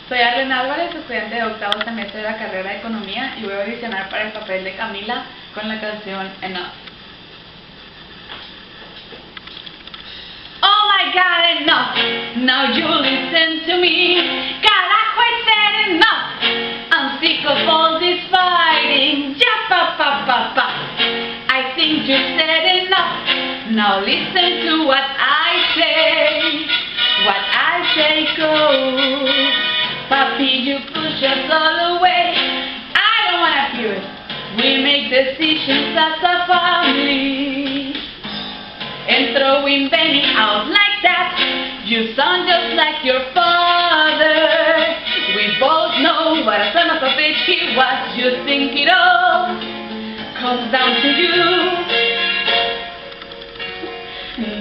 Soy Arlen Álvarez, estudiante de octavo semestre de la carrera de Economía y voy a audicionar para el papel de Camila con la canción Enough. Oh my God, enough! Now you listen to me. God, I quite said enough. I'm sick of all this fighting. Ja pa pa pa pa. I think you said enough. Now listen to what I say. What I say goes. Papi, you push us all away. I don't wanna hear it. We make decisions as a family. And throwing Benny out like that, you sound just like your father. We both know what a son of a bitch he was. You think it all comes down to you.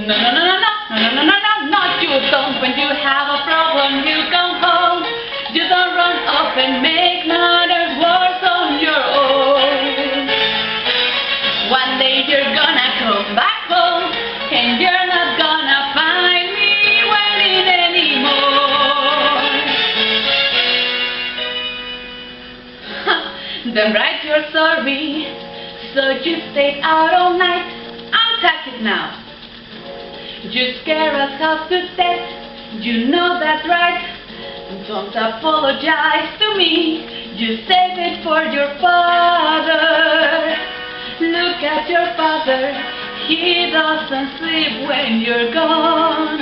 No, no, no, no, no, no, no, no, no, no, not you don't. When you have a problem, you come home. You don't run off and make matters worse on your own. One day you're gonna come back home, and you're not gonna find me waiting anymore. Then write you're sorry, so you stayed out all night. Untuck it now. You scare us half to death, you know that's right. Don't apologize to me, you save it for your father. Look at your father, he doesn't sleep when you're gone.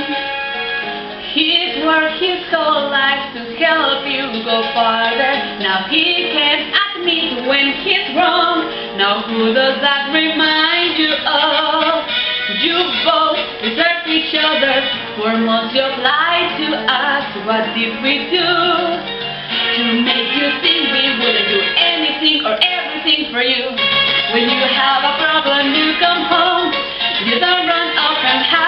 He's worked his whole life to help you go farther. Now he can't admit when he's wrong. Now who does that remind you of? You both desert each other. For months you've lied to us. What did we do to make you think we wouldn't do anything or everything for you? When you have a problem, you come home. You don't run off and hide.